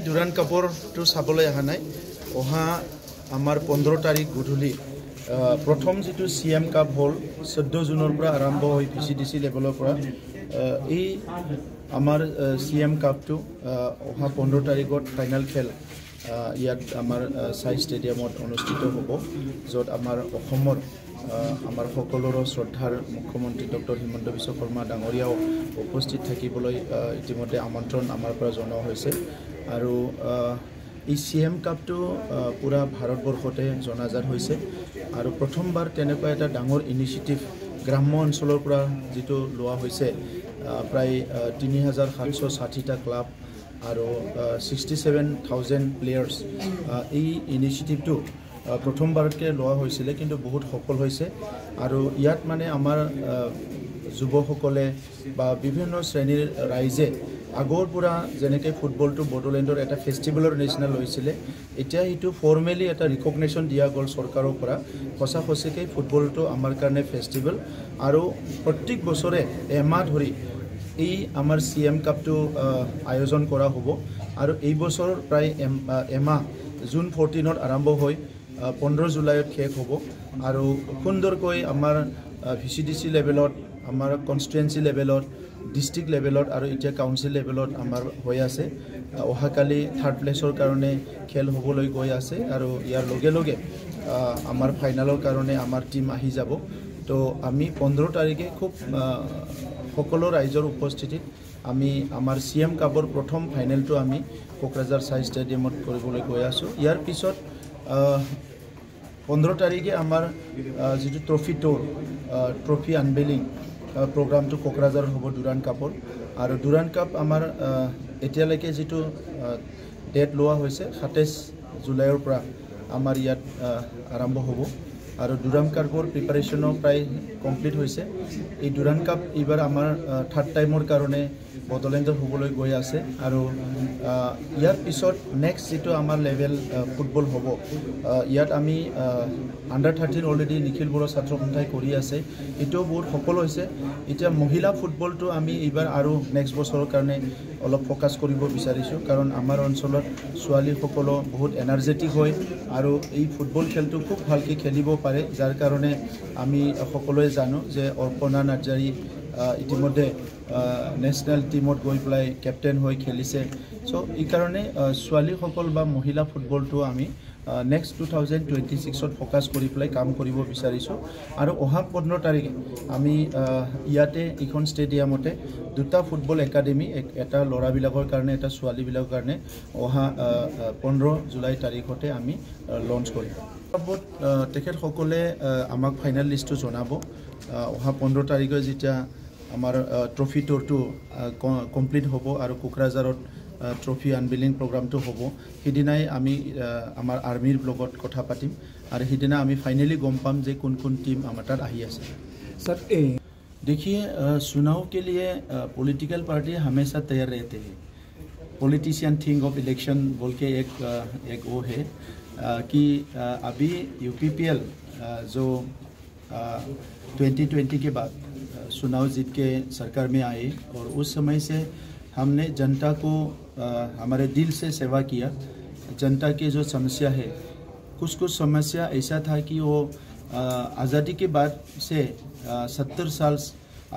Durand কাপটো চাবলৈ অহা নাই অহা আমাৰ 15 তাৰিখ গধূলি প্ৰথম যেটো CM কাপ হ'ল 14 জুনৰ পৰা আৰম্ভ হৈ VCDC লেভেলৰ পৰা এই আমাৰ CM কাপটো অহা 15 তাৰিখত ফাইনাল খেল ইয়াত আমাৰ সাই ষ্টেডিয়ামত অনুষ্ঠিত হ'ব য'ত আমাৰ অসমৰ আমাৰ সকলোৰে শ্ৰদ্ধাৰ মুখ্যমন্ত্ৰী ডক্টৰ হিমন্ত বিশ্ব শৰ্মা ডাঙৰীয়াও উপস্থিত থাকিবলৈ ইতিমধ্যে আমন্ত্ৰণ আমাৰ পৰা জনোৱা হৈছে আৰু এই CM কাপটো পুৰা ভাৰতবৰ্ষতে জনাজাত হৈছে আৰু প্ৰথমবাৰ তেনেকুৱা এটা ডাঙৰ ইনিচিয়েটিভ গ্ৰাম্য অঞ্চলৰ পৰা যেটো লোৱা হৈছে প্ৰায় 3760টা ক্লাব আৰু 67,000 প্লেয়াৰ্স এই ইনিচিয়েটিভটো প্ৰথমবাৰকে লোৱা হৈছিল কিন্তু বহুত সফল হৈছে আৰু ইয়াত মানে আমাৰ যুৱকসকলে বা বিভিন্ন শ্ৰেণীৰ ৰাইজে আগৰ পৰা যেনেকৈ ফুটবলটো বড়োলেণ্ডৰ এটা ফেষ্টিভেলৰ নিচিনা লৈছিলে এতিয়া এইটো ফৰ্মেলি এটা ৰিকগনিশ্যন দিয়া গ'ল চৰকাৰৰ পৰা সঁচাকৈ ফুটবলটো আমাৰ কাৰণে ফেষ্টিভেল আৰু প্ৰত্যেক বছৰে এমাহ ধৰি এই আমাৰ CM কাপটো আয়োজন কৰা হ'ব আৰু এই বছৰ প্ৰায় এমাহ জুন 14ত আৰম্ভ হৈ 15 জুলাইত শেষ হ'ব আৰু সুন্দৰকৈ আমাৰ VCDC লেভেলত আমাৰ কনষ্টিটুৱেঞ্চি লেভেলত ডিস্ট্ৰিক্ট লেভেলত আৰু এতিয়া কাউন্সিল লেভেলত আমাৰ হৈ আছে অহাকালি থাৰ্ড প্লেছৰ কাৰণে খেল হ'বলৈ গৈ আছে আৰু ইয়াৰ লগে লগে আমাৰ ফাইনালৰ কাৰণে আমাৰ টিম আহি যাব তো আমি 15 তাৰিখে খুব সকলো ৰাইজৰ উপস্থিতিত আমি আমাৰ CM কাপৰ প্ৰথম ফাইনেলটো আমি কোকৰাঝাৰ সাই ষ্টেডিয়ামত কৰিবলৈ গৈ আছো ইয়াৰ পিছত 15 তাৰিখে আমাৰ যেটো ট্ৰফি আনভেইলিং প্ৰগ্ৰামটো কোকৰাঝাৰ হ'ব ডুৰাণ্ড কাপৰ আৰু ডুৰাণ্ড কাপ আমাৰ এতিয়ালৈকে যেটো ডেট লোৱা হৈছে 27 জুলাইৰ পৰা আমাৰ ইয়াত আৰম্ভ হ'ব আৰু ডুৰাণ্ড কাপৰ প্ৰিপাৰেচনো প্ৰায় কমপ্লিট হৈছে এই ডুৰাণ্ড কাপ এইবাৰ আমাৰ থাৰ্ড টাইমৰ কাৰণে বড়োলেণ্ডত হ'বলৈ গৈ আছে আৰু ইয়াৰ পিছত নেক্সট যেটো আমাৰ লেভেল ফুটবল হ'ব ইয়াত আমি আন্ডাৰ 13 অলৰেডি নিখিল বড়ো ছাত্ৰ সন্থাই কৰি আছে এটো বহুত সফল হৈছে এতিয়া মহিলা ফুটবলটো আমি এইবাৰ আৰু নেক্সট বছৰৰ কাৰণে অলপ ফোকাস কৰিব বিচাৰিছো কাৰণ আমাৰ অঞ্চলত ছোৱালীসকল বহুত এনাৰ্জেটিক হয় আৰু এই ফুটবল খেলটো খুব ভালকৈ খেলিব পাৰে যাৰ কাৰণে আমি সকলোৱে জানো যে অৰ্পণা নাৰ্জাৰী ইতিমধ্যে নেশনাল টিমত গৈ প্লাই ক্যাপ্টেন হৈ খেলিছে সো এই কাৰণে ছোৱালীসকল বা মহিলা ফুটবলটো আমি নেক্সট 2026ত ফোকাস কৰি প্লাই কাম কৰিব বিচাৰিছো আৰু অহা 15 তাৰিখে আমি ইয়াতে ইখন ষ্টেডিয়ামতে দুটা ফুটবল একাডেমি এটা লৰাবিলাকৰ কাৰণে এটা ছোৱালীবিলাকৰ কাৰণে অহা 15 জুলাই তাৰিখতে আমি লঞ্চ কৰিম তেখেত সকলে আমাক ফাইনাল লিষ্টটো জনাব অহা 15 তাৰিখে যেতিয়া আমাৰ ট্ৰফি টুৰটো কমপ্লিট হ'ব আৰু কোকৰাঝাৰত ট্ৰফি আনভেইলিং প্ৰগ্ৰামটো হ'ব হিদিনাই আমি আমাৰ আৰ্মিৰ ব্লগত কথা পাতিম আৰু হিদিনা আমি ফাইনালি গম পাম যে কোন কোন টিম আমাৰ তাত আহি আছে सर देखिए चुनाव के लिए पॉलिटिकल पार्टी हमेशा तैयार रहते हैं पॉलिटिशियन थिंग ऑफ इलेक्शन बोल के एक वो है कि अभी UPPL जो 2020 के बाद चुनाव जीत के सरकार में आए और उस समय से हमने जनता को हमारे दिल से सेवा किया जनता की जो समस्या है कुछ समस्या ऐसा था कि वो आज़ादी के बाद से 70 साल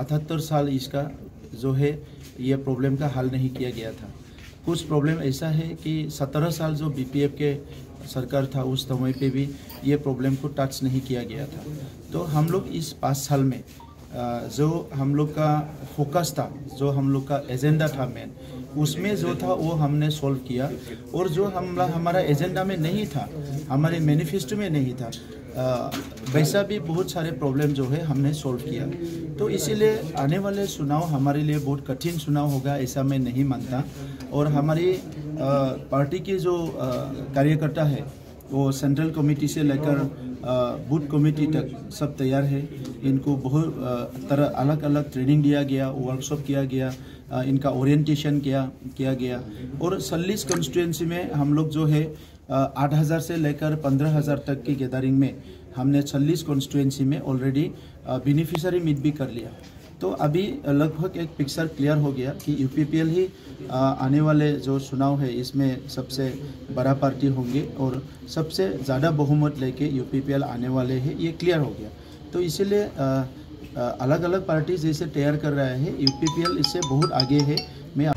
78 साल इसका जो है ये प्रॉब्लम का हल नहीं किया गया था कुछ प्रॉब्लम ऐसा है कि 17 साल जो BPF के सरकार था उस समय पे भी ये प्रॉब्लम को टच नहीं किया गया था तो हम लोग इस 5 साल में जो हम लोग का फोकस था जो हम लोग का एजेंडा था मेन उसमें जो था वो हमने सॉल्व किया और जो हमारा एजेंडा में नहीं था हमारे मैनिफेस्टो में नहीं था वैसा भी बहुत सारे प्रॉब्लम जो है हमने सॉल्व किया तो इसीलिए आने वाले चुनाव हमारे लिए बहुत कठिन चुनाव होगा ऐसा मैं नहीं मानता और हमारी पार्टी के जो कार्यकर्ता है वो सेंट्रल कमेटी से लेकर बूथ कमेटी तक सब तैयार है इनको बहुत तरह अलग अलग ट्रेनिंग दिया गया वर्कशॉप किया गया इनका ओरिएंटेशन किया गया और 40 कंस्टिट्यूएंसी में हम लोग जो है 8,000 से लेकर 15,000 तक की गैदरिंग में हमने 40 कॉन्स्टिट्यूएंसी में ऑलरेडी बेनिफिशियरी मीट भी कर लिया। तो अभी लगभग एक पिक्चर क्लियर हो गया कि यूपीपीएल ही आने वाले जो चुनाव है इसमें सबसे बड़ा पार्टी होंगे और सबसे ज़्यादा बहुमत लेके यूपीपीएल आने वाले हैं, ये क्लियर हो गया। तो इसीलिए अलग अलग पार्टी जैसे तैयार कर रहा है, यूपीपीएल इससे बहुत आगे है। मैं